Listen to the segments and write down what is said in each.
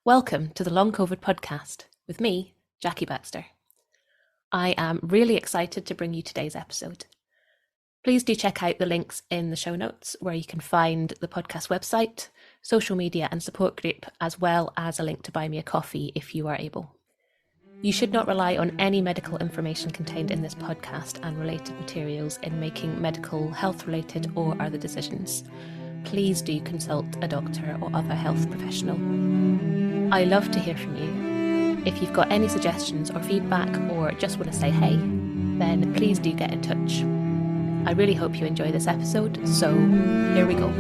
Welcome to the Long COVID podcast with me, Jackie Baxter. I am really excited to bring you today's episode. Please do check out the links in the show notes where you can find the podcast website, social media and support group, as well as a link to buy me a coffee if you are able. You should not rely on any medical information contained in this podcast and related materials in making medical, health-related or other decisions. Please do consult a doctor or other health professional. I love to hear from you. If you've got any suggestions or feedback or just want to say hey, then please do get in touch. I really hope you enjoy this episode, so here we go.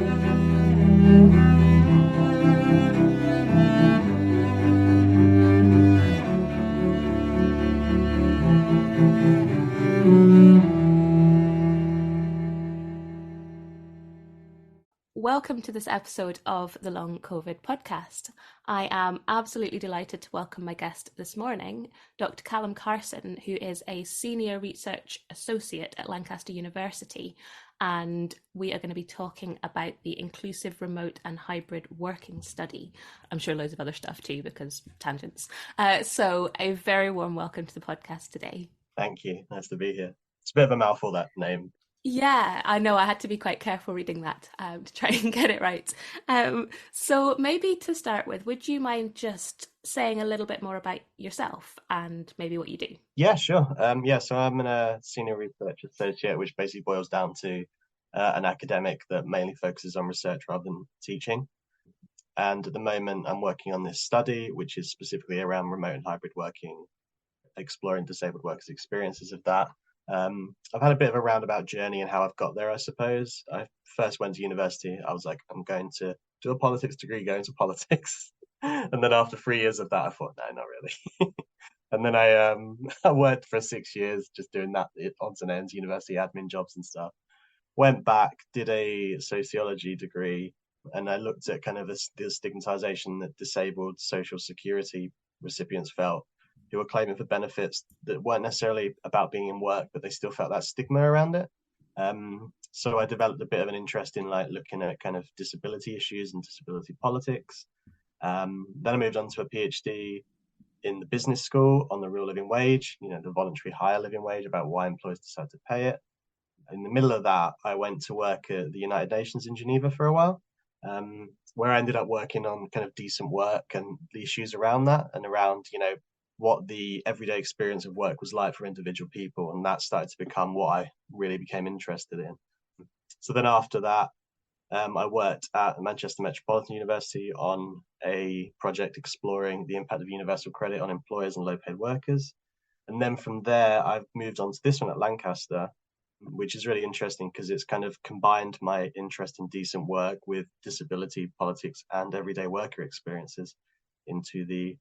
Welcome to this episode of the Long COVID podcast. I am absolutely delighted to welcome my guest this morning, Dr Calum Carson, who is a Senior Research Associate at Lancaster University, and we are going to be talking about the Inclusive Remote and Hybrid Working Study. I'm sure loads of other stuff too, because tangents. So a very warm welcome to the podcast today. Thank you. Nice to be here. It's a bit of a mouthful, that name. Yeah, I know. I had to be quite careful reading that to try and get it right. So maybe to start with, would you mind just saying a little bit more about yourself and maybe what you do? Yeah, sure. So I'm a Senior Research Associate, which basically boils down to an academic that mainly focuses on research rather than teaching. And at the moment, I'm working on this study, which is specifically around remote and hybrid working, exploring disabled workers' experiences of that. I've had a bit of a roundabout journey in how I've got there, I suppose. I first went to university. I was like, I'm going to do a politics degree, go into politics. And then after 3 years of that, I thought, no, not really. And then I worked for 6 years just doing that odds and ends, university admin jobs and stuff. Went back, did a sociology degree, and I looked at kind of the stigmatization that disabled social security recipients felt, who were claiming for benefits that weren't necessarily about being in work, but they still felt that stigma around it. So I developed a bit of an interest in looking at kind of disability issues and disability politics. Then I moved on to a PhD in the business school on the real living wage, the voluntary higher living wage, about why employers decide to pay it. In the middle of that, I went to work at the United Nations in Geneva for a while, where I ended up working on kind of decent work and the issues around that and around, what the everyday experience of work was like for individual people. And that started to become what I really became interested in. So then after that, I worked at Manchester Metropolitan University on a project exploring the impact of universal credit on employers and low-paid workers. And then from there, I've moved on to this one at Lancaster, which is really interesting because it's kind of combined my interest in decent work with disability politics and everyday worker experiences into the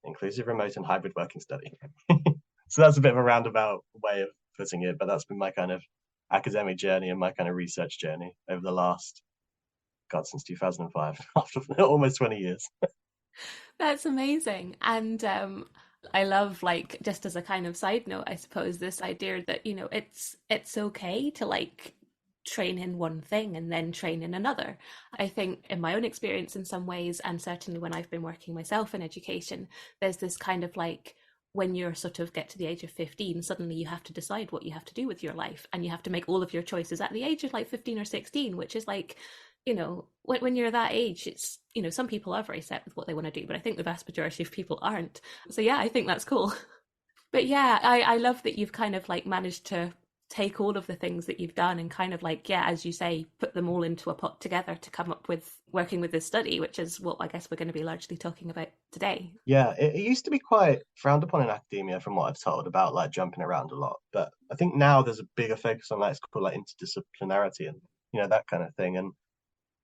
Inclusive Remote and Hybrid Working Study. So that's a bit of a roundabout way of putting it, but that's been my kind of academic journey and my kind of research journey over the last, since 2005, after almost 20 years. That's amazing. And I love, just as a kind of side note, I suppose, this idea that, it's okay to train in one thing and then train in another. I think in my own experience in some ways, and certainly when I've been working myself in education, there's this kind of when you're sort of get to the age of 15, suddenly you have to decide what you have to do with your life, and you have to make all of your choices at the age of 15 or 16, which is when you're that age, it's, some people are very set with what they want to do, but I think the vast majority of people aren't. So yeah, I think that's cool. But yeah, I love that you've kind of managed to take all of the things that you've done and kind of as you say, put them all into a pot together to come up with working with this study, which is what I guess we're going to be largely talking about today. Yeah, it used to be quite frowned upon in academia from what I've told about jumping around a lot. But I think now there's a bigger focus on it's called interdisciplinarity and, that kind of thing. And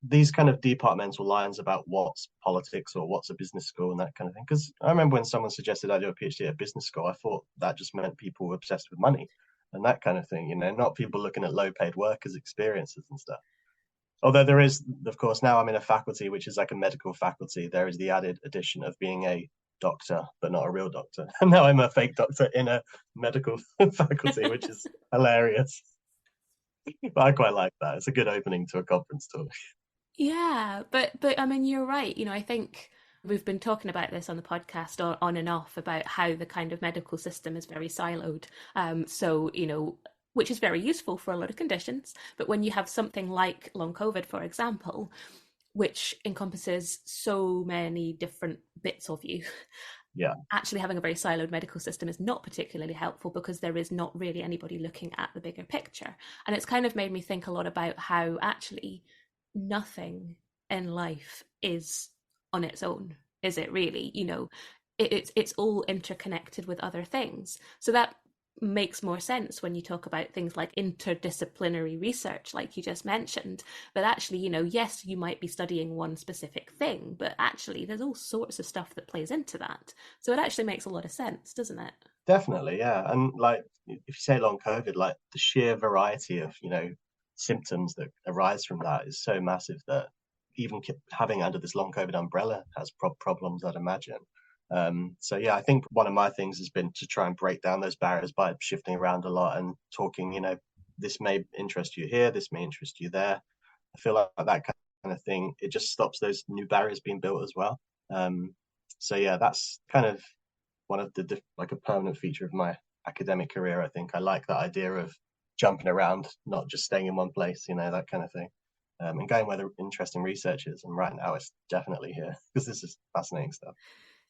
these kind of departmental lines about what's politics or what's a business school and that kind of thing. Because I remember when someone suggested I do a PhD at a business school, I thought that just meant people were obsessed with money and that kind of thing, not people looking at low-paid workers' experiences and stuff. Although there is, of course, now I'm in a faculty, which is like a medical faculty, there is the added addition of being a doctor, but not a real doctor. And now I'm a fake doctor in a medical faculty, which is hilarious. But I quite like that. It's a good opening to a conference talk. Yeah, but I mean, you're right. I think We've been talking about this on the podcast on and off about how the kind of medical system is very siloed. So, which is very useful for a lot of conditions. But when you have something like long COVID, for example, which encompasses so many different bits of you, Yeah, actually having a very siloed medical system is not particularly helpful because there is not really anybody looking at the bigger picture. And it's kind of made me think a lot about how actually nothing in life is on its own, is it really? It's all interconnected with other things. So that makes more sense when you talk about things like interdisciplinary research, like you just mentioned. But actually, yes, you might be studying one specific thing, but actually there's all sorts of stuff that plays into that. So it actually makes a lot of sense, doesn't it? definitely. Yeah. And like, if you say long COVID, like the sheer variety of, symptoms that arise from that is so massive that even having under this long COVID umbrella has problems, I'd imagine. So yeah, I think one of my things has been to try and break down those barriers by shifting around a lot and talking, this may interest you here, this may interest you there. I feel like that kind of thing, it just stops those new barriers being built as well. So yeah, that's kind of one of the like a permanent feature of my academic career. I think I like that idea of jumping around, not just staying in one place, that kind of thing. And going where the interesting research is. And right now, it's definitely here because this is fascinating stuff.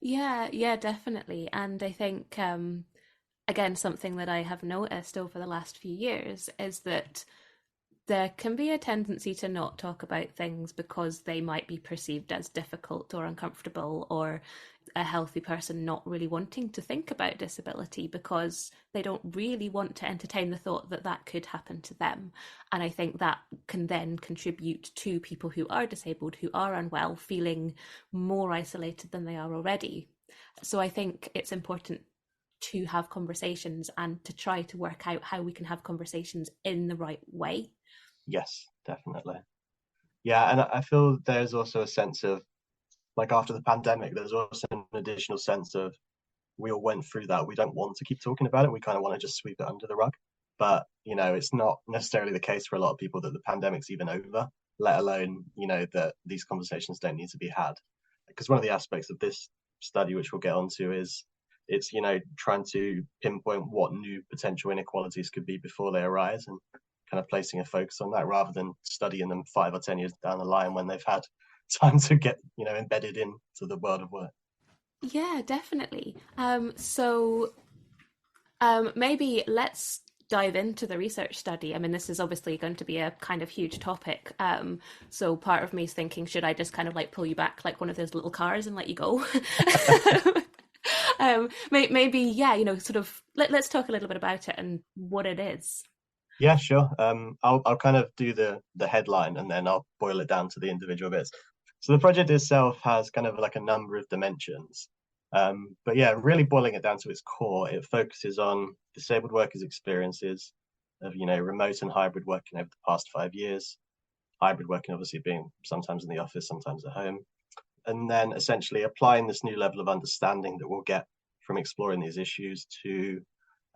Yeah, yeah, definitely. And I think, again, something that I have noticed over the last few years is that there can be a tendency to not talk about things because they might be perceived as difficult or uncomfortable, or a healthy person not really wanting to think about disability because they don't really want to entertain the thought that that could happen to them. And I think that can then contribute to people who are disabled, who are unwell, feeling more isolated than they are already. So I think it's important to have conversations and to try to work out how we can have conversations in the right way. Yes, definitely. Yeah, and I feel there's also a sense of like after the pandemic, there's also an additional sense of we all went through that. We don't want to keep talking about it. We kind of want to just sweep it under the rug. But, it's not necessarily the case for a lot of people that the pandemic's even over, let alone, that these conversations don't need to be had. Because one of the aspects of this study, which we'll get onto, is it's, trying to pinpoint what new potential inequalities could be before they arise and kind of placing a focus on that rather than studying them 5 or 10 years down the line when they've had time to get, embedded into the world of work. Yeah, definitely. Maybe let's dive into the research study. I mean, this is obviously going to be a kind of huge topic. So part of me is thinking, should I just kind of like pull you back like one of those little cars and let you go? Maybe, yeah, sort of let's talk a little bit about it and what it is. Yeah, sure. I'll kind of do the headline and then I'll boil it down to the individual bits. So the project itself has kind of like a number of dimensions. But yeah, really boiling it down to its core, it focuses on disabled workers' experiences of, remote and hybrid working over the past 5 years. Hybrid working obviously being sometimes in the office, sometimes at home. And then essentially applying this new level of understanding that we'll get from exploring these issues to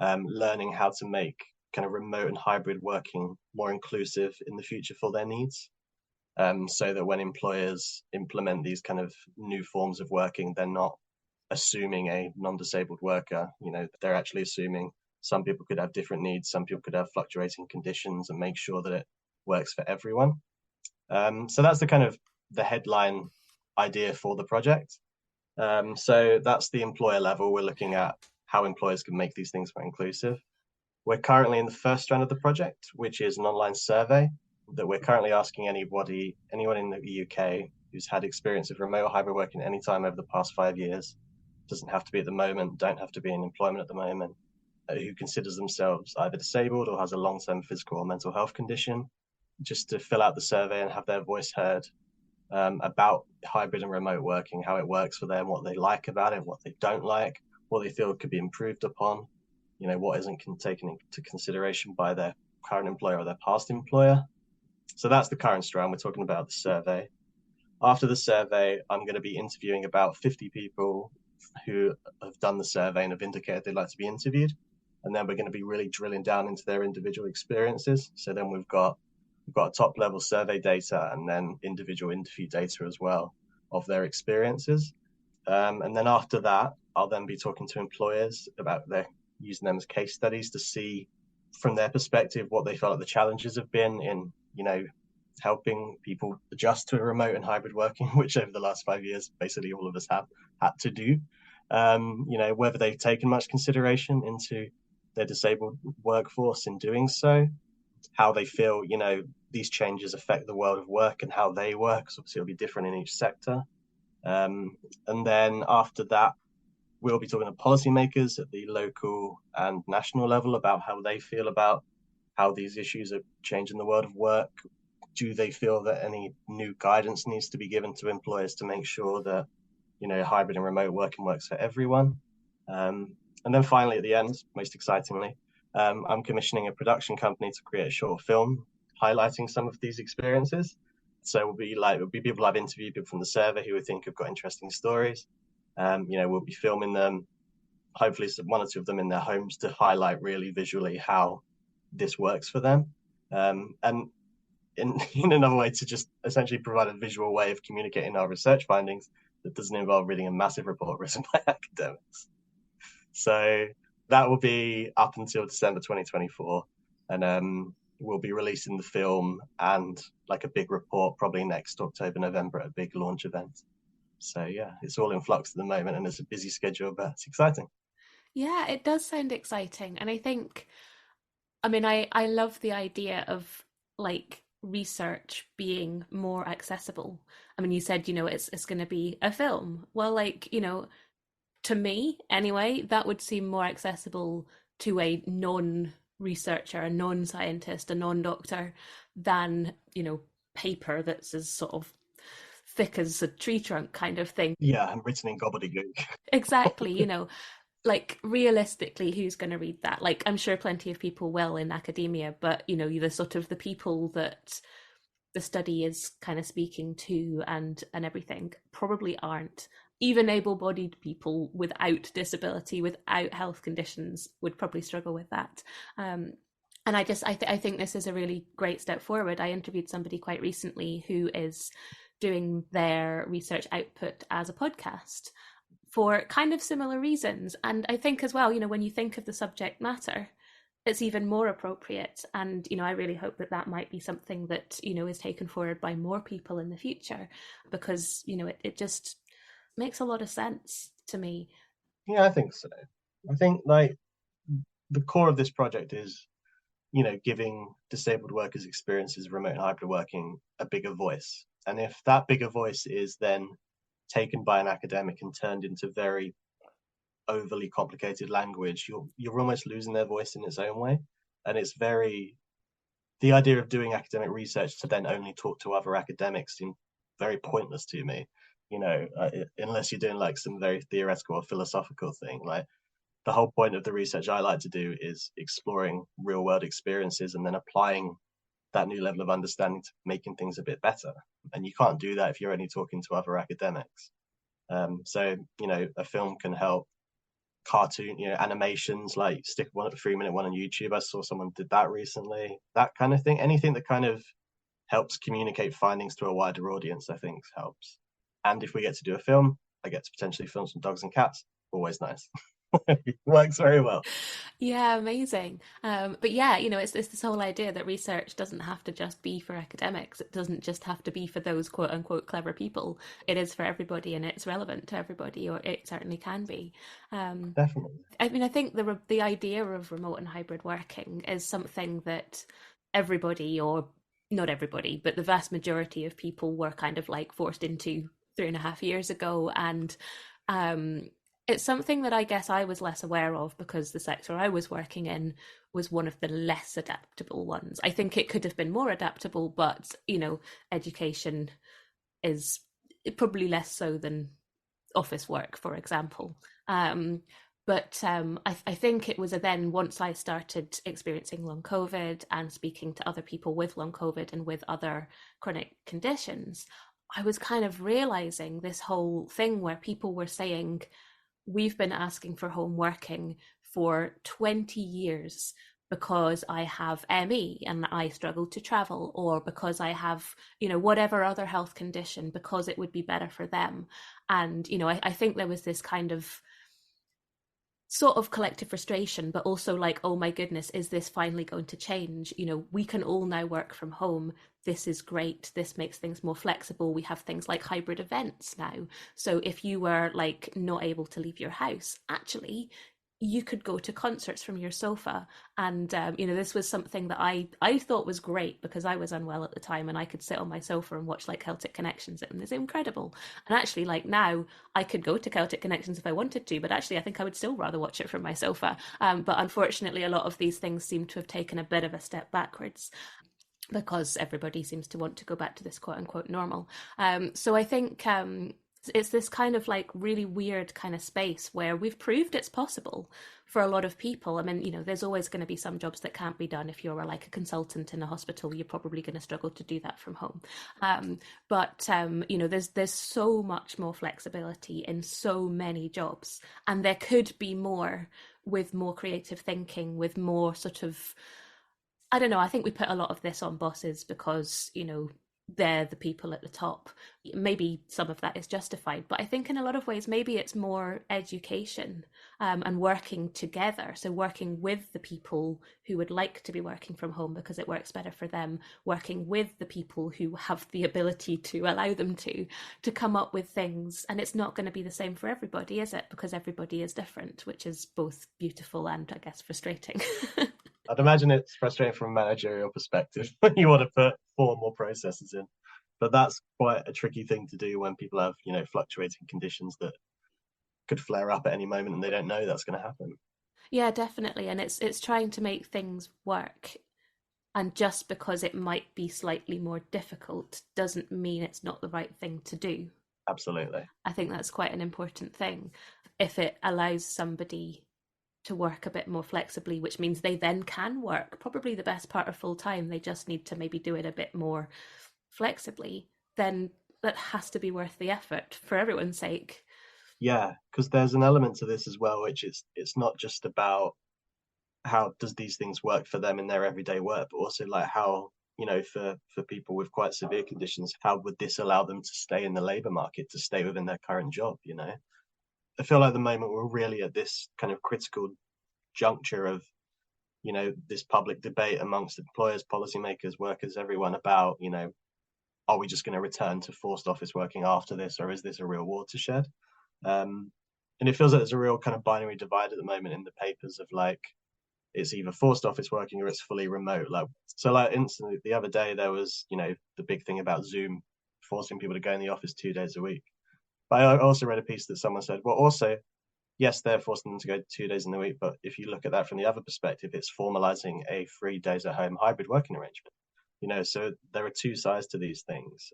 learning how to make kind of remote and hybrid working more inclusive in the future for their needs. So that when employers implement these kind of new forms of working, they're not assuming a non-disabled worker. They're actually assuming some people could have different needs, some people could have fluctuating conditions, and make sure that it works for everyone. So that's the kind of the headline idea for the project. So that's the employer level. We're looking at how employers can make these things more inclusive. We're currently in the first strand of the project, which is an online survey that we're currently asking anyone in the UK who's had experience of remote or hybrid working any time over the past 5 years, doesn't have to be at the moment, don't have to be in employment at the moment, who considers themselves either disabled or has a long-term physical or mental health condition, just to fill out the survey and have their voice heard about hybrid and remote working, how it works for them, what they like about it, what they don't like, what they feel could be improved upon, what isn't taken into consideration by their current employer or their past employer. So that's the current strand. We're talking about the survey. After the survey, I'm going to be interviewing about 50 people who have done the survey and have indicated they'd like to be interviewed. And then we're going to be really drilling down into their individual experiences. So then we've got top level survey data and then individual interview data as well of their experiences. And then after that, I'll then be talking to employers about their using them as case studies to see from their perspective what they felt like the challenges have been in, helping people adjust to remote and hybrid working, which over the last 5 years, basically all of us have had to do. Whether they've taken much consideration into their disabled workforce in doing so, how they feel, these changes affect the world of work and how they work. So obviously it'll be different in each sector. And then after that, we'll be talking to policymakers at the local and national level about how they feel about how these issues are changing the world of work. Do they feel that any new guidance needs to be given to employers to make sure that, hybrid and remote working works for everyone? And then finally, at the end, most excitingly, I'm commissioning a production company to create a short film highlighting some of these experiences. So it'll be people I've interviewed, people from the survey who I think have got interesting stories. We'll be filming them, hopefully one or two of them in their homes to highlight really visually how this works for them. And in another way to just essentially provide a visual way of communicating our research findings that doesn't involve reading a massive report written by academics. So that will be up until December 2024. And we'll be releasing the film and like a big report probably next October, November at a big launch event. So yeah, it's all in flux at the moment and it's a busy schedule, but it's exciting. Yeah, it does sound exciting. And I think, I mean, I love the idea of like research being more accessible. I mean, you said, it's going to be a film. Well, like, to me anyway, that would seem more accessible to a non-researcher, a non-scientist, a non-doctor than, paper that's as sort of thick as a tree trunk kind of thing. Yeah, and written in gobbledygook. Exactly, like realistically, who's going to read that? Like, I'm sure plenty of people will in academia, but the sort of the people that the study is kind of speaking to and everything probably aren't. Even able-bodied people without disability, without health conditions, would probably struggle with that. And I think this is a really great step forward. I interviewed somebody quite recently who is doing their research output as a podcast for kind of similar reasons. And I think as well, when you think of the subject matter, it's even more appropriate. And, I really hope that that might be something that, is taken forward by more people in the future, because, it just makes a lot of sense to me. Yeah, I think so. I think like the core of this project is, giving disabled workers experiences of remote and hybrid working a bigger voice. And if that bigger voice is then taken by an academic and turned into very overly complicated language, you're almost losing their voice in its own way. And it's the idea of doing academic research to then only talk to other academics seems very pointless to me. Unless you're doing like some very theoretical or philosophical thing. Like the whole point of the research I like to do is exploring real world experiences and then applying that new level of understanding to making things a bit better. And you can't do that if you're only talking to other academics. So, a film can help, cartoon, animations, like stick one at the 3-minute one on YouTube. I saw someone did that recently, that kind of thing. Anything that kind of helps communicate findings to a wider audience, I think helps. And if we get to do a film, I get to potentially film some dogs and cats. Always nice. It works very well. Yeah, amazing. But yeah, it's this whole idea that research doesn't have to just be for academics. It doesn't just have to be for those quote unquote clever people. It is for everybody, and it's relevant to everybody, or it certainly can be. Definitely. I mean, I think the idea of remote and hybrid working is something that everybody, or not everybody, but the vast majority of people were kind of like forced into 3.5 years ago, and it's something that I guess I was less aware of because the sector I was working in was one of the less adaptable ones. I think it could have been more adaptable, but education is probably less so than office work, for example. But I think it was then once I started experiencing long COVID and speaking to other people with long COVID and with other chronic conditions, I was kind of realizing this whole thing where people were saying, we've been asking for home working for 20 years. because I have ME and I struggle to travel, or because I have, whatever other health condition, because it would be better for them. And, I think there was this kind of sort of collective frustration, but also like, oh my goodness, is this finally going to change? We can all now work from home. This is great. This makes things more flexible. We have things like hybrid events now. So if you were like not able to leave your house, actually, you could go to concerts from your sofa. And this was something that I thought was great because I was unwell at the time, and I could sit on my sofa and watch like Celtic Connections, and it's incredible. And actually, like now, I could go to Celtic Connections if I wanted to, but actually, I think I would still rather watch it from my sofa. But unfortunately, a lot of these things seem to have taken a bit of a step backwards because everybody seems to want to go back to this quote unquote normal. So I think it's this kind of like really weird kind of space where we've proved it's possible for a lot of people. I mean, there's always going to be some jobs that can't be done. If you're like a consultant in a hospital, you're probably going to struggle to do that from home. But there's so much more flexibility in so many jobs, and there could be more with more creative thinking, with more sort of, I don't know, I think we put a lot of this on bosses because, they're the people at the top. Maybe some of that is justified, but I think in a lot of ways, maybe it's more education and working together. So working with the people who would like to be working from home because it works better for them, working with the people who have the ability to allow them to come up with things. And it's not going to be the same for everybody, is it? Because everybody is different, which is both beautiful and, I guess, frustrating. I'd imagine it's frustrating from a managerial perspective when you want to put four more processes in. But that's quite a tricky thing to do when people have, fluctuating conditions that could flare up at any moment and they don't know that's going to happen. Yeah, definitely. And it's trying to make things work. And just because it might be slightly more difficult doesn't mean it's not the right thing to do. Absolutely. I think that's quite an important thing. If it allows somebody to work a bit more flexibly, which means they then can work probably the best part of full time, they just need to maybe do it a bit more flexibly, then that has to be worth the effort for everyone's sake. Yeah, because there's an element to this as well, which is it's not just about how does these things work for them in their everyday work, but also like how, for people with quite severe conditions, how would this allow them to stay in the labor market, to stay within their current job? I feel like at the moment we're really at this kind of critical juncture of, this public debate amongst employers, policymakers, workers, everyone about, are we just going to return to forced office working after this, or is this a real watershed? And it feels like there's a real kind of binary divide at the moment in the papers of like, it's either forced office working or it's fully remote. Like instantly the other day there was, the big thing about Zoom forcing people to go in the office 2 days a week. But I also read a piece that someone said, well, also, yes, they're forcing them to go 2 days in the week, but if you look at that from the other perspective, it's formalizing a 3 days at home hybrid working arrangement. So there are two sides to these things.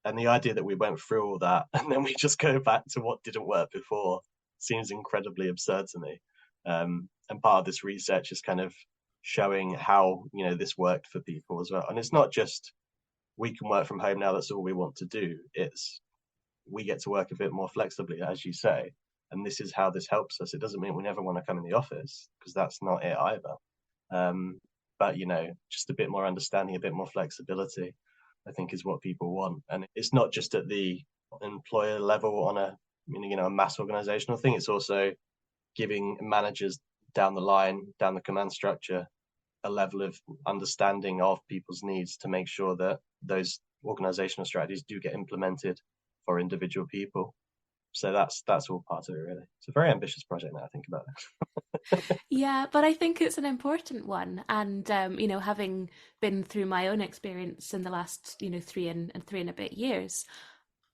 And the idea that we went through all that and then we just go back to what didn't work before seems incredibly absurd to me. And part of this research is kind of showing how, this worked for people as well. And it's not just we can work from home now, that's all we want to do. It's we get to work a bit more flexibly, as you say. And this is how this helps us. It doesn't mean we never want to come in the office, because that's not it either. But, just a bit more understanding, a bit more flexibility, I think is what people want. And it's not just at the employer level on a mass organizational thing. It's also giving managers down the line, down the command structure, a level of understanding of people's needs to make sure that those organizational strategies do get implemented for individual people. So that's all part of it, really. It's a very ambitious project now I think about it. Yeah, but I think it's an important one. And, having been through my own experience in the last, 3 and a bit years,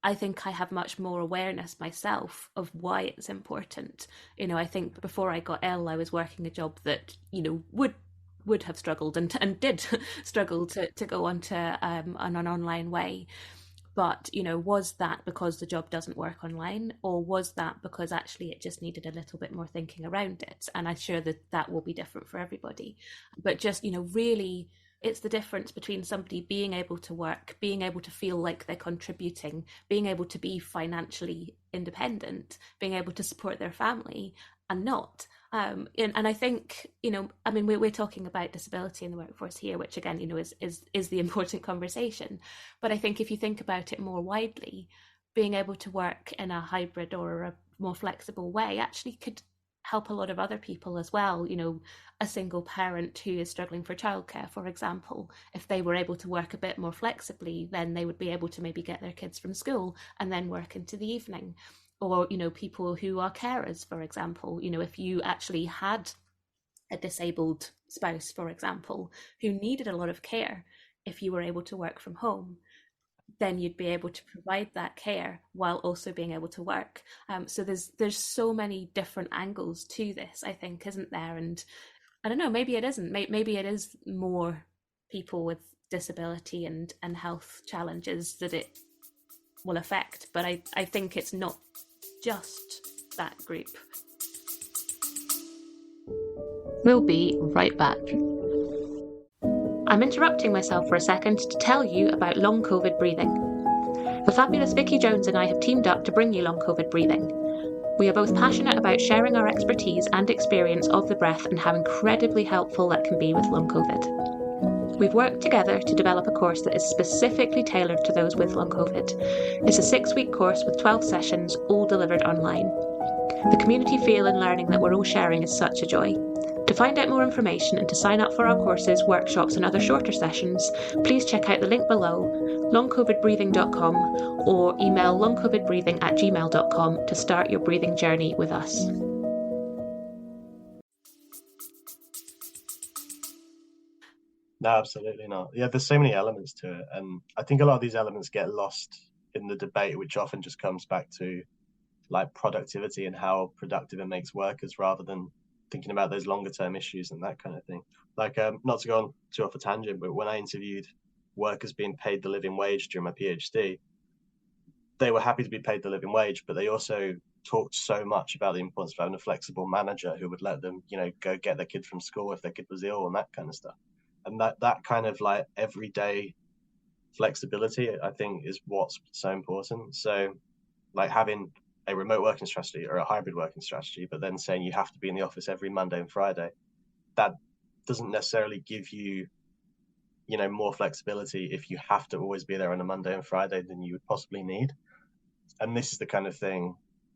I think I have much more awareness myself of why it's important. I think before I got ill, I was working a job that, would have struggled and did struggle to go onto an online way. But, was that because the job doesn't work online, or was that because actually it just needed a little bit more thinking around it? And I'm sure that that will be different for everybody. But just, really It's the difference between somebody being able to work, being able to feel like they're contributing, being able to be financially independent, being able to support their family, and not. And I think, I mean, we're talking about disability in the workforce here, which again, is the important conversation. But I think if you think about it more widely, being able to work in a hybrid or a more flexible way actually could help a lot of other people as well. A single parent who is struggling for childcare, for example, if they were able to work a bit more flexibly, then they would be able to maybe get their kids from school and then work into the evening. Or, people who are carers, for example, if you actually had a disabled spouse, for example, who needed a lot of care, if you were able to work from home, then you'd be able to provide that care while also being able to work. So there's so many different angles to this, I think, isn't there? And I don't know, maybe it isn't. Maybe it is more people with disability and health challenges that it will affect. But I think it's not just that group. We'll be right back. I'm interrupting myself for a second to tell you about long COVID breathing. The fabulous Vicky Jones and I have teamed up to bring you long COVID breathing. We are both passionate about sharing our expertise and experience of the breath and how incredibly helpful that can be with long COVID. We've worked together to develop a course that is specifically tailored to those with long COVID. It's a 6-week course with 12 sessions, all delivered online. The community feel and learning that we're all sharing is such a joy. To find out more information and to sign up for our courses, workshops and other shorter sessions, please check out the link below, longcovidbreathing.com, or email longcovidbreathing@gmail.com to start your breathing journey with us. No, absolutely not. Yeah, there's so many elements to it. And I think a lot of these elements get lost in the debate, which often just comes back to like productivity and how productive it makes workers rather than thinking about those longer term issues and that kind of thing. Like, not to go on too off a tangent, but when I interviewed workers being paid the living wage during my PhD, they were happy to be paid the living wage, but they also talked so much about the importance of having a flexible manager who would let them, go get their kid from school if their kid was ill and that kind of stuff. And that kind of like everyday flexibility, I think, is what's so important. So, like having a remote working strategy or a hybrid working strategy, but then saying you have to be in the office every Monday and Friday, that doesn't necessarily give you, more flexibility if you have to always be there on a Monday and Friday than you would possibly need. And this is the kind of thing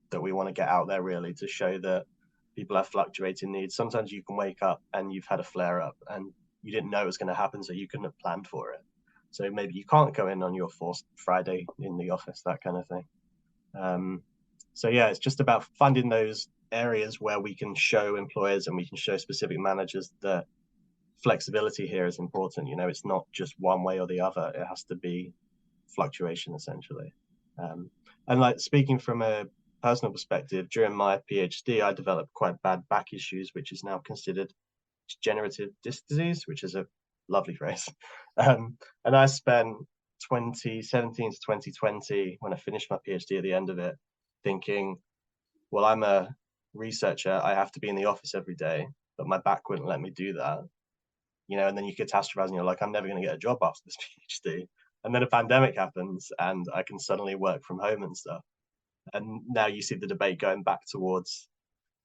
that we want to get out there really to show that people have fluctuating needs. Sometimes you can wake up and you've had a flare up and you didn't know it was going to happen, so you couldn't have planned for it. So maybe you can't go in on your forced Friday in the office, that kind of thing. So yeah, it's just about finding those areas where we can show employers and we can show specific managers that flexibility here is important. It's not just one way or the other. It has to be fluctuation essentially. And like speaking from a personal perspective, during my PhD, I developed quite bad back issues, which is now considered degenerative disc disease, which is a lovely phrase. And I spent 2017 to 2020, when I finished my PhD at the end of it, thinking, well, I'm a researcher, I have to be in the office every day, but my back wouldn't let me do that. And then you catastrophize and you're like, I'm never going to get a job after this PhD. And then a pandemic happens and I can suddenly work from home and stuff. And now you see the debate going back towards,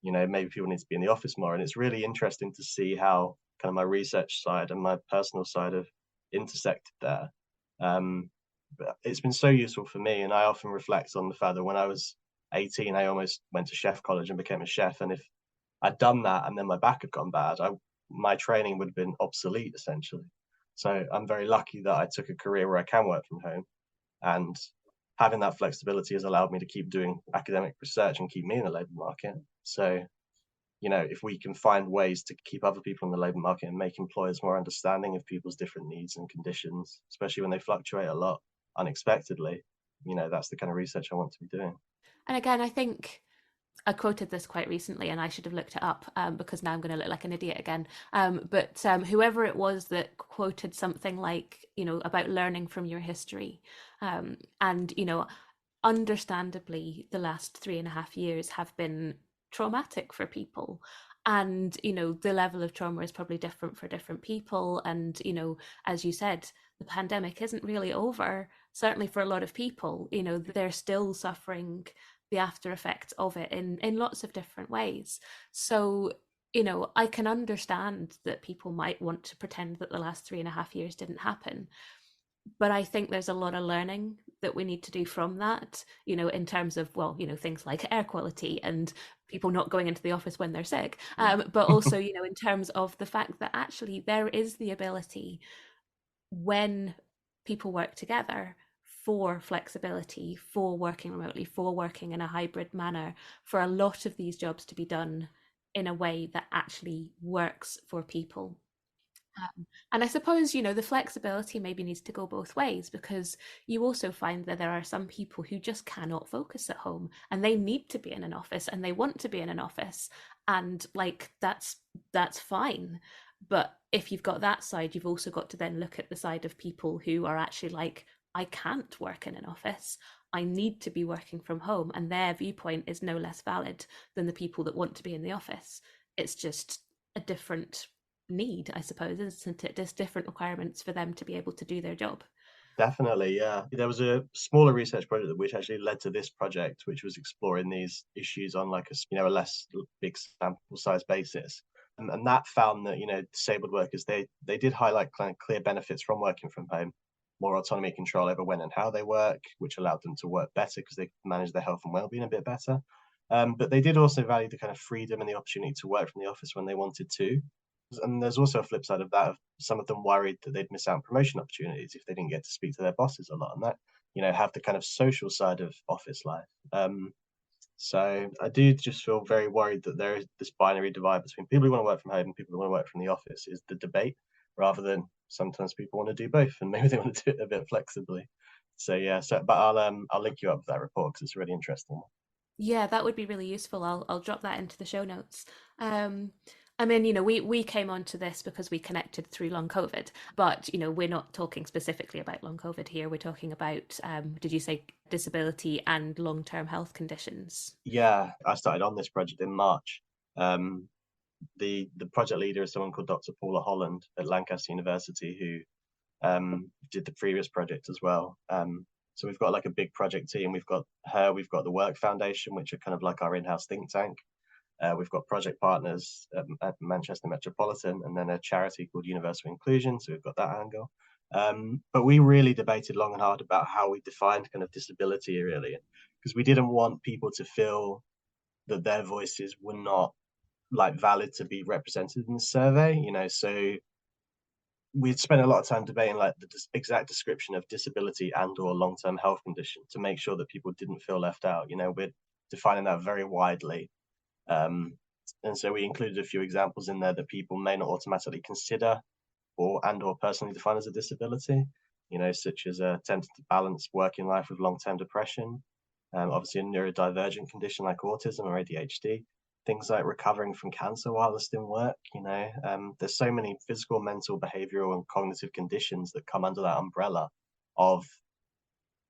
maybe people need to be in the office more. And it's really interesting to see how kind of my research side and my personal side have intersected there. But it's been so useful for me. And I often reflect on the fact that when I was 18, I almost went to chef college and became a chef. And if I'd done that and then my back had gone bad, my training would have been obsolete essentially. So I'm very lucky that I took a career where I can work from home, and having that flexibility has allowed me to keep doing academic research and keep me in the labour market. So, if we can find ways to keep other people in the labour market and make employers more understanding of people's different needs and conditions, especially when they fluctuate a lot unexpectedly, that's the kind of research I want to be doing. And again, I think I quoted this quite recently and I should have looked it up because now I'm going to look like an idiot again. But whoever it was that quoted something like, about learning from your history. And, understandably, the last 3.5 years have been traumatic for people. And, the level of trauma is probably different for different people. And, as you said, the pandemic isn't really over. Certainly for a lot of people, they're still suffering the after effects of it in lots of different ways. So, I can understand that people might want to pretend that the last 3.5 years didn't happen, but I think there's a lot of learning that we need to do from that, in terms of, well, things like air quality and people not going into the office when they're sick. But also, in terms of the fact that actually there is the ability, when people work together, for flexibility, for working remotely, for working in a hybrid manner, for a lot of these jobs to be done in a way that actually works for people. And I suppose, the flexibility maybe needs to go both ways, because you also find that there are some people who just cannot focus at home and they need to be in an office and they want to be in an office. And like that's fine. But if you've got that side, you've also got to then look at the side of people who are actually like, I can't work in an office. I need to be working from home. And their viewpoint is no less valid than the people that want to be in the office. It's just a different need, I suppose, isn't it? There's different requirements for them to be able to do their job. Definitely, yeah. There was a smaller research project which actually led to this project, which was exploring these issues on like a less big sample size basis, and that found that disabled workers, they did highlight kind of clear benefits from working from home, more autonomy, control over when and how they work, which allowed them to work better because they could manage their health and well-being a bit better. But they did also value the kind of freedom and the opportunity to work from the office when they wanted to. And there's also a flip side of that, of some of them worried that they'd miss out on promotion opportunities if they didn't get to speak to their bosses a lot, and that have the kind of social side of office life. So I do just feel very worried that there is this binary divide between people who want to work from home and people who want to work from the office is the debate, rather than sometimes people want to do both and maybe they want to do it a bit flexibly. So yeah, but I'll link you up with that report because it's really interesting. Yeah, that would be really useful. I'll drop that into the show notes. Um, I mean, we came onto this because we connected through long COVID, but we're not talking specifically about long COVID here. We're talking about, did you say disability and long-term health conditions? Yeah, I started on this project in March. Um, the project leader is someone called Dr. Paula Holland at Lancaster University, who did the previous project as well. So we've got like a big project team. We've got her, we've got the Work Foundation, which are kind of like our in-house think tank. We've got project partners at Manchester Metropolitan, and then a charity called Universal Inclusion. So we've got that angle. But we really debated long and hard about how we defined kind of disability, really, because we didn't want people to feel that their voices were not like valid to be represented in the survey. So we'd spent a lot of time debating like the exact description of disability and or long-term health condition to make sure that people didn't feel left out. We're defining that very widely. And so we included a few examples in there that people may not automatically consider or personally define as a disability, such as attempting to balance working life with long-term depression, obviously a neurodivergent condition like autism or ADHD, things like recovering from cancer whilst in work. There's so many physical, mental, behavioral, and cognitive conditions that come under that umbrella of,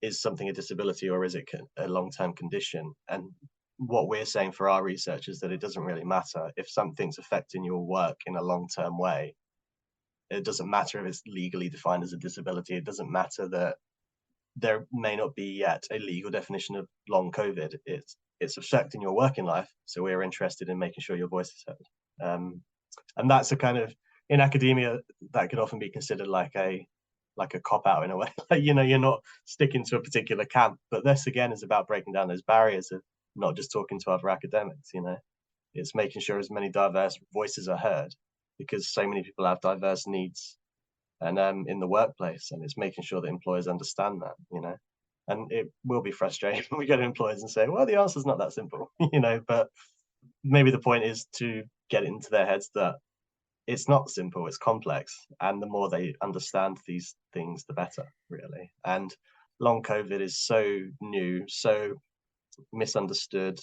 is something a disability or is it a long-term condition? And what we're saying for our research is that it doesn't really matter if something's affecting your work in a long-term way. It doesn't matter if it's legally defined as a disability. It doesn't matter that there may not be yet a legal definition of long COVID. It's affecting your working life. So we're interested in making sure your voice is heard. And that's a kind of, in academia, that could often be considered like a cop out in a way. Like, you're not sticking to a particular camp. But this again is about breaking down those barriers of not just talking to other academics. It's making sure as many diverse voices are heard, because so many people have diverse needs and in the workplace, and it's making sure that employers understand that. And it will be frustrating when we go to employers and say, well, the answer's not that simple. But maybe the point is to get it into their heads that it's not simple, it's complex, and the more they understand these things, the better, really. And long COVID is so new, so misunderstood,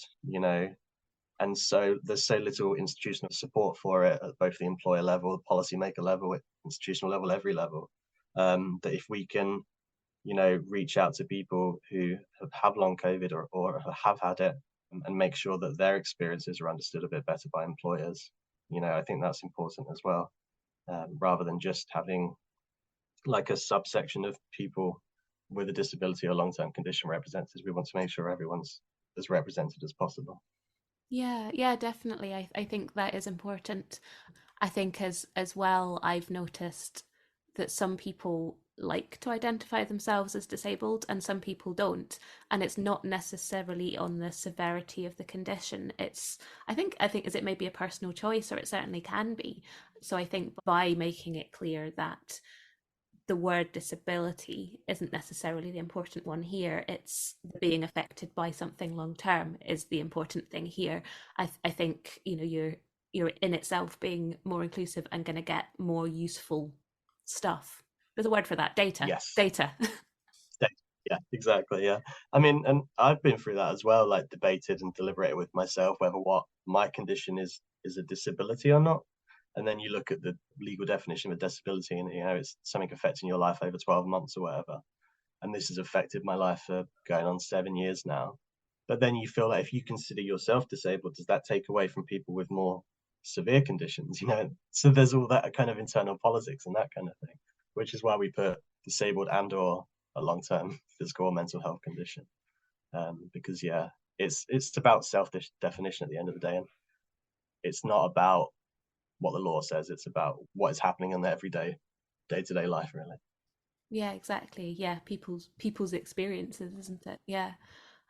and so there's so little institutional support for it at both the employer level, the policymaker level, institutional level, every level. That if we can, reach out to people who have long COVID or have had it, and make sure that their experiences are understood a bit better by employers, I think that's important as well, rather than just having like a subsection of people with a disability or long-term condition represented. We want to make sure everyone's as represented as possible. Yeah, yeah, definitely. I think that is important. I think as well, I've noticed that some people like to identify themselves as disabled and some people don't. And it's not necessarily on the severity of the condition. I think is it may be a personal choice, or it certainly can be. So I think by making it clear that the word disability isn't necessarily the important one here. It's being affected by something long term is the important thing here. I think you're in itself being more inclusive and going to get more useful stuff. There's a word for that. Data. Yes. Data. Yeah, exactly. Yeah. I mean, and I've been through that as well, like debated and deliberated with myself whether what my condition is a disability or not. And then you look at the legal definition of a disability, and it's something affecting your life over 12 months or whatever. And this has affected my life for going on 7 years now. But then you feel like if you consider yourself disabled, does that take away from people with more severe conditions? So there's all that kind of internal politics and that kind of thing, which is why we put disabled and or a long-term physical or mental health condition. Because yeah, it's about self-definition at the end of the day, and it's not about what the law says. It's about what is happening in the everyday, day-to-day life, really. Yeah, exactly. Yeah, people's experiences, isn't it? Yeah.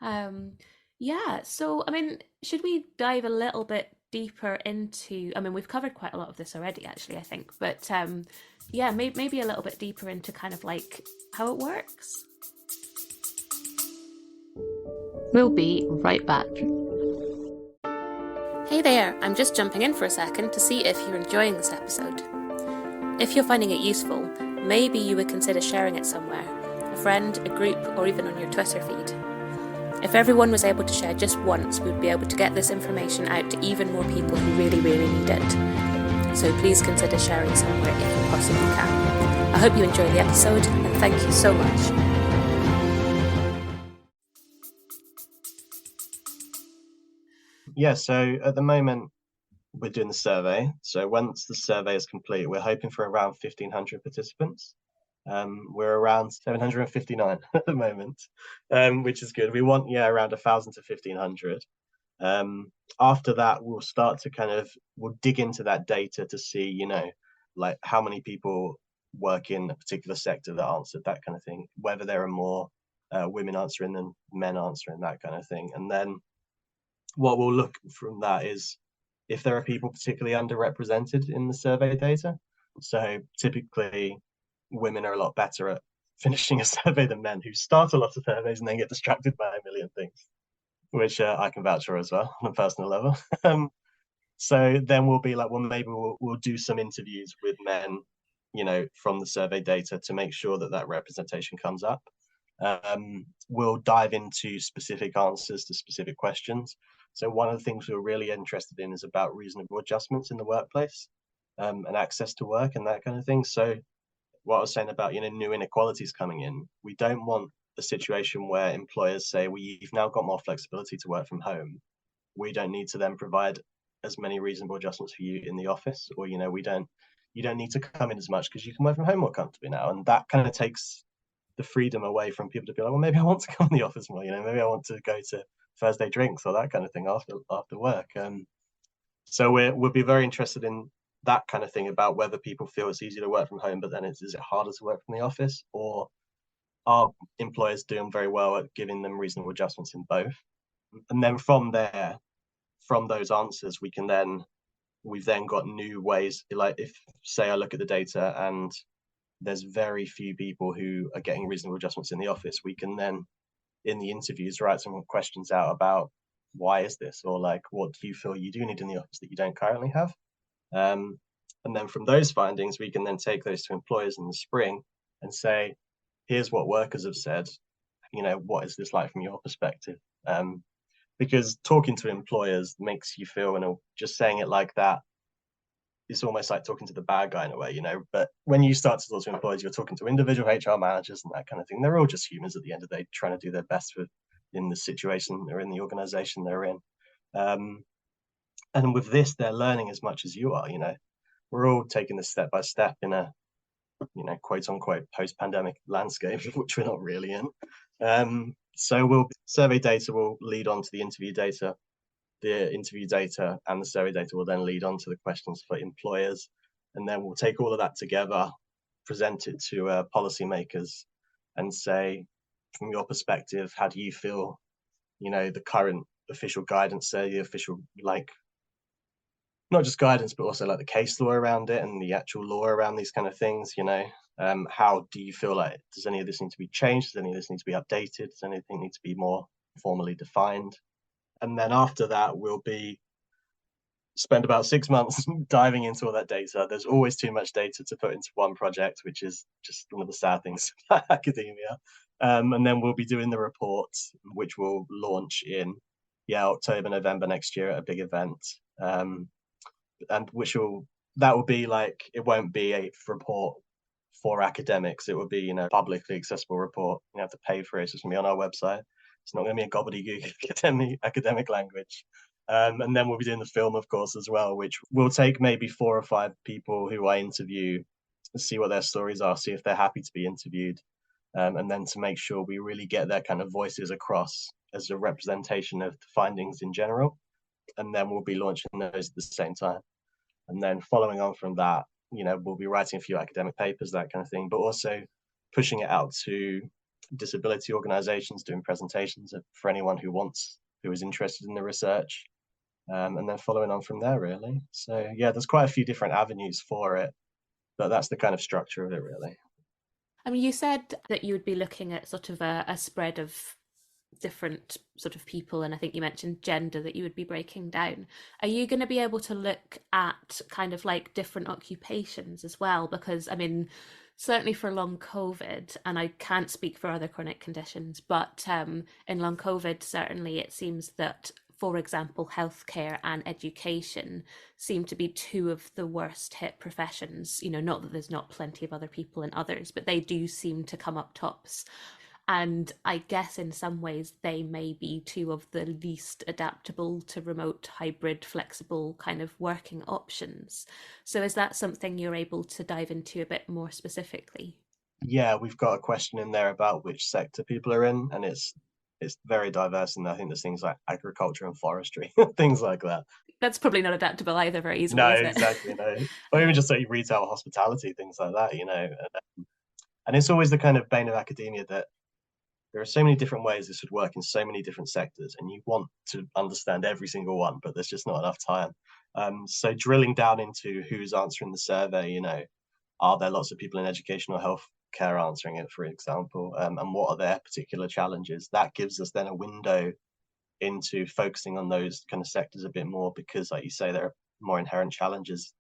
Um, yeah, so I mean, should we dive a little bit deeper into, I mean, we've covered quite a lot of this already, actually, I think, but yeah, maybe a little bit deeper into kind of like how it works. We'll be right back. Hey there, I'm just jumping in for a second to see if you're enjoying this episode. If you're finding it useful, maybe you would consider sharing it somewhere, a friend, a group, or even on your Twitter feed. If everyone was able to share just once, we'd be able to get this information out to even more people who really, really need it. So please consider sharing somewhere if you possibly can. I hope you enjoy the episode, and thank you so much. Yeah, so at the moment, we're doing the survey. So once the survey is complete, we're hoping for around 1,500 participants. We're around 759 at the moment, which is good. We want, around 1,000 to 1,500. After that, we'll start to we'll dig into that data to see, like how many people work in a particular sector that answered, that kind of thing, whether there are more women answering than men answering, that kind of thing. And then what we'll look from that is if there are people particularly underrepresented in the survey data. So typically, women are a lot better at finishing a survey than men, who start a lot of surveys and then get distracted by a million things, which I can vouch for as well on a personal level. So then we'll be like, well, maybe we'll do some interviews with men, from the survey data to make sure that that representation comes up. We'll dive into specific answers to specific questions. So one of the things we're really interested in is about reasonable adjustments in the workplace, and access to work and that kind of thing. So what I was saying about, new inequalities coming in, we don't want a situation where employers say, well, you've now got more flexibility to work from home. We don't need to then provide as many reasonable adjustments for you in the office, or, you don't need to come in as much because you can work from home more comfortably now. And that kind of takes the freedom away from people to be like, well, maybe I want to come in the office more, maybe I want to go to Thursday drinks or that kind of thing after work. So we'll be very interested in that kind of thing, about whether people feel it's easier to work from home, but then is it harder to work from the office, or are employers doing very well at giving them reasonable adjustments in both? And then from there, from those answers, we've then got new ways. Like if, say, I look at the data and there's very few people who are getting reasonable adjustments in the office, we can then in the interviews write some questions out about why is this, or like what do you feel you do need in the office that you don't currently have. And then from those findings, we can then take those to employers in the spring and say, here's what workers have said, what is this like from your perspective? Because talking to employers makes you feel, and just saying it like that, it's almost like talking to the bad guy in a way, but when you start to talk to employers, you're talking to individual HR managers and that kind of thing. They're all just humans at the end of the day, trying to do their best in the situation or in the organization they're in. And with this, they're learning as much as you are. We're all taking this step by step in a quote unquote post-pandemic landscape, which we're not really in. So survey data will lead on to the interview data. The interview data and the survey data will then lead on to the questions for employers. And then we'll take all of that together, present it to policymakers and say, from your perspective, how do you feel, the current official guidance, the official, like, not just guidance, but also like the case law around it and the actual law around these kind of things, how do you feel like, does any of this need to be changed? Does any of this need to be updated? Does anything need to be more formally defined? And then after that, we'll be spend about 6 months diving into all that data. There's always too much data to put into one project, which is just one of the sad things about academia. And then we'll be doing the report, which will launch in October, November next year at a big event. And that will be like, it won't be a report for academics. It will be, publicly accessible report. You have to pay for it. It's going to be on our website. It's not going to be a gobbledygook academic language. And then we'll be doing the film, of course, as well, which will take maybe 4 or 5 people who I interview, see what their stories are, see if they're happy to be interviewed, and then to make sure we really get their kind of voices across as a representation of the findings in general. And then we'll be launching those at the same time. And then following on from that, we'll be writing a few academic papers, that kind of thing, but also pushing it out to disability organizations, doing presentations for anyone who is interested in the research. And then following on from there, really. So yeah, there's quite a few different avenues for it, but that's the kind of structure of it, really. I mean, you said that you would be looking at sort of a spread of different sort of people, and I think you mentioned gender that you would be breaking down. Are you going to be able to look at kind of like different occupations as well? Because I mean, certainly for long COVID, and I can't speak for other chronic conditions, but in long COVID, certainly it seems that, for example, healthcare and education seem to be two of the worst hit professions. Not that there's not plenty of other people in others, but they do seem to come up tops. And I guess in some ways they may be two of the least adaptable to remote, hybrid, flexible kind of working options. So is that something you're able to dive into a bit more specifically? Yeah, we've got a question in there about which sector people are in, and it's very diverse. And I think there's things like agriculture and forestry, things like that. That's probably not adaptable either very easily, No, is it? exactly, no. Or even just like retail, hospitality, things like that. And it's always the kind of bane of academia that there are so many different ways this would work in so many different sectors, and you want to understand every single one, but there's just not enough time. So drilling down into who's answering the survey, are there lots of people in educational healthcare answering it, for example, and what are their particular challenges? That gives us then a window into focusing on those kind of sectors a bit more, because, like you say, there are more inherent challenges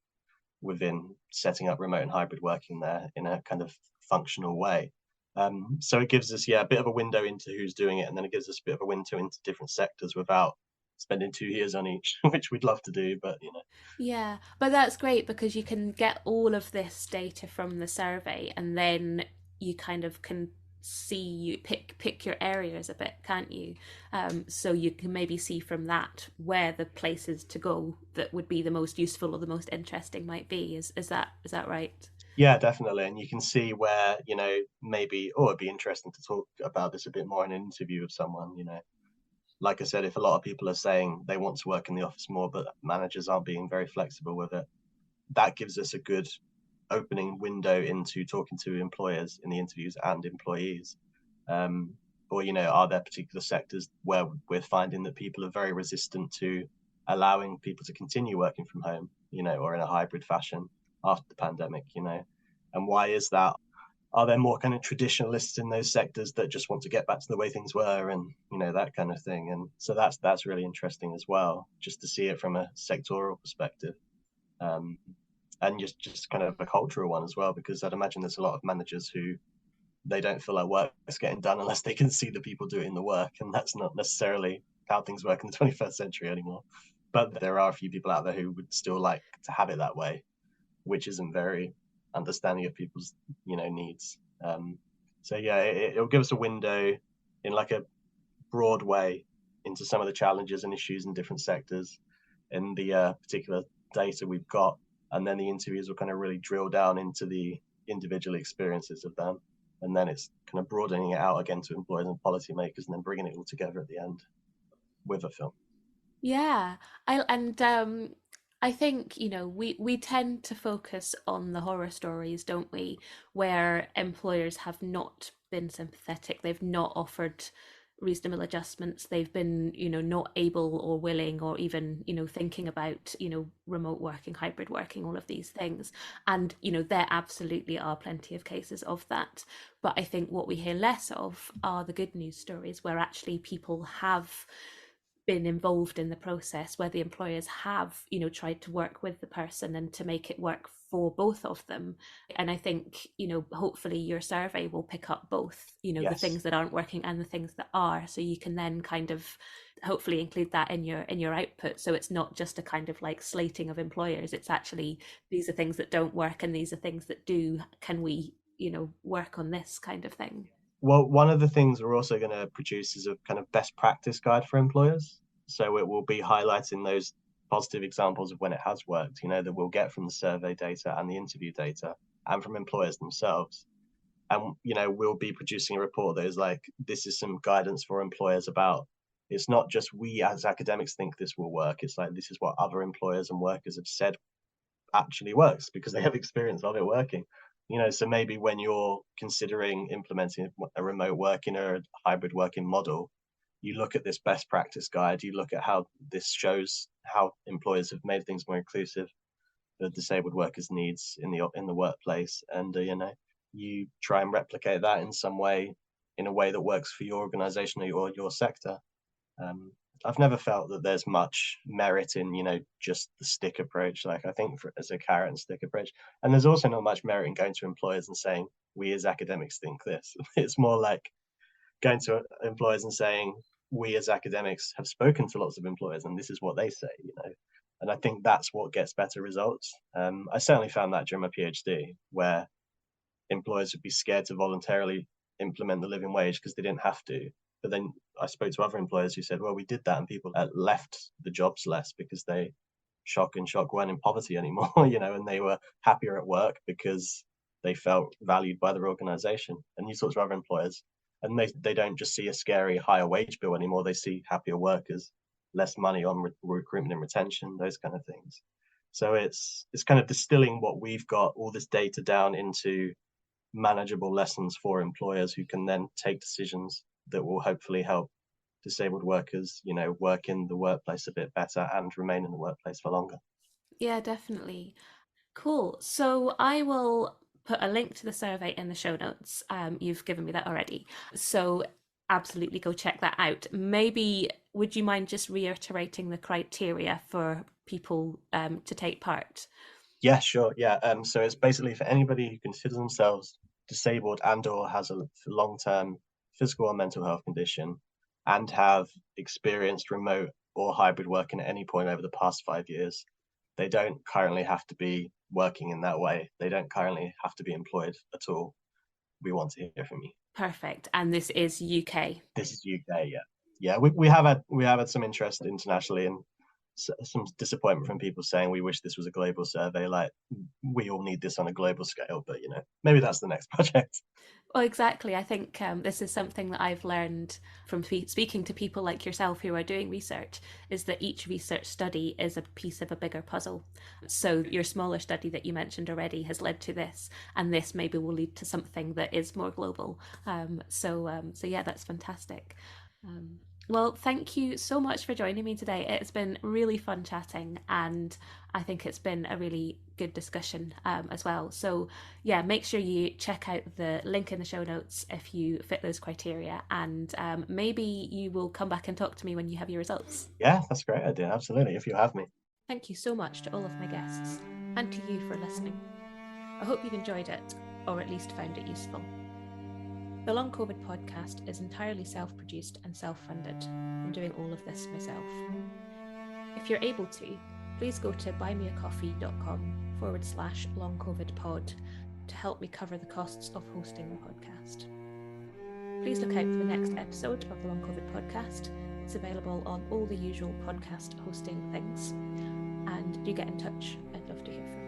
within setting up remote and hybrid working there in a kind of functional way. So it gives us, a bit of a window into who's doing it, and then it gives us a bit of a window into different sectors without spending 2 years on each, which we'd love to do, but Yeah, but that's great because you can get all of this data from the survey, and then you kind of can see, you pick your areas a bit, can't you? So you can maybe see from that where the places to go that would be the most useful or the most interesting might be. Is that right? Yeah, definitely. And you can see where, maybe, it'd be interesting to talk about this a bit more in an interview with someone, Like I said, if a lot of people are saying they want to work in the office more, but managers aren't being very flexible with it, that gives us a good opening window into talking to employers in the interviews and employees. Or, are there particular sectors where we're finding that people are very resistant to allowing people to continue working from home, or in a hybrid fashion after the pandemic, And why is that? Are there more kind of traditionalists in those sectors that just want to get back to the way things were, and that kind of thing? And so that's really interesting as well, just to see it from a sectoral perspective. Um, and just kind of a cultural one as well, because I'd imagine there's a lot of managers who they don't feel like work is getting done unless they can see the people doing the work, and that's not necessarily how things work in the 21st century anymore. But there are a few people out there who would still like to have it that way, which isn't very understanding of people's needs. So yeah, it'll give us a window in like a broad way into some of the challenges and issues in different sectors, in the particular data we've got, and then the interviews will kind of really drill down into the individual experiences of them, and then it's kind of broadening it out again to employers and policymakers, and then bringing it all together at the end with a film. Yeah, I think, we tend to focus on the horror stories, don't we, where employers have not been sympathetic, they've not offered reasonable adjustments, they've been, not able or willing or even, thinking about, remote working, hybrid working, all of these things. And, there absolutely are plenty of cases of that. But I think what we hear less of are the good news stories where actually people have been involved in the process, where the employers have tried to work with the person and to make it work for both of them. And I think hopefully your survey will pick up both the Yes. things that aren't working and the things that are, so you can then kind of hopefully include that in your output, so it's not just a kind of like slating of employers, it's actually these are things that don't work and these are things that do, can we work on this kind of thing. Well, one of the things we're also going to produce is a kind of best practice guide for employers. So it will be highlighting those positive examples of when it has worked, that we'll get from the survey data and the interview data and from employers themselves. And, we'll be producing a report that is like, this is some guidance for employers about, it's not just we as academics think this will work. It's like, this is what other employers and workers have said actually works because they have experience of it working. So maybe when you're considering implementing a remote working or a hybrid working model, you look at this best practice guide, you look at how this shows how employers have made things more inclusive for disabled workers' needs in the workplace, and you try and replicate that in some way, in a way that works for your organization or your sector. um, I've never felt that there's much merit in, just the stick approach. Like I think as a carrot and stick approach, and there's also not much merit in going to employers and saying we as academics think this. It's more like going to employers and saying we as academics have spoken to lots of employers and this is what they say. And I think that's what gets better results. I certainly found that during my PhD, where employers would be scared to voluntarily implement the living wage because they didn't have to. But then I spoke to other employers who said, well, we did that and people left the jobs less because they shock weren't in poverty anymore, and they were happier at work because they felt valued by their organization. And you talk to other employers and they don't just see a scary higher wage bill anymore. They see happier workers, less money on recruitment and retention, those kind of things. So it's kind of distilling what we've got, all this data down into manageable lessons for employers who can then take decisions that will hopefully help disabled workers, work in the workplace a bit better and remain in the workplace for longer. Yeah, definitely. Cool. So I will put a link to the survey in the show notes. You've given me that already. So absolutely go check that out. Maybe would you mind just reiterating the criteria for people to take part? Yeah, sure. Yeah. So it's basically for anybody who considers themselves disabled and or has a long-term physical or mental health condition and have experienced remote or hybrid working at any point over the past 5 years. They don't currently have to be working in that way. They don't currently have to be employed at all. We want to hear from you. Perfect. And this is UK. This is UK, yeah. Yeah, we have had some interest internationally and some disappointment from people saying we wish this was a global survey. Like we all need this on a global scale, but maybe that's the next project. Well, exactly. I think this is something that I've learned from speaking to people like yourself who are doing research, is that each research study is a piece of a bigger puzzle. So your smaller study that you mentioned already has led to this, and this maybe will lead to something that is more global. So yeah, that's fantastic. Um, well, thank you so much for joining me today. It's been really fun chatting, and I think it's been a really good discussion as well. So, yeah, make sure you check out the link in the show notes if you fit those criteria, and maybe you will come back and talk to me when you have your results. Yeah, that's a great idea. Absolutely. If you have me. Thank you so much to all of my guests, and to you for listening. I hope you've enjoyed it, or at least found it useful. The Long COVID podcast is entirely self-produced and self-funded. I'm doing all of this myself. If you're able to, please go to buymeacoffee.com/longcovidpod to help me cover the costs of hosting the podcast. Please look out for the next episode of the Long COVID podcast. It's available on all the usual podcast hosting things. And do get in touch. I'd love to hear from you.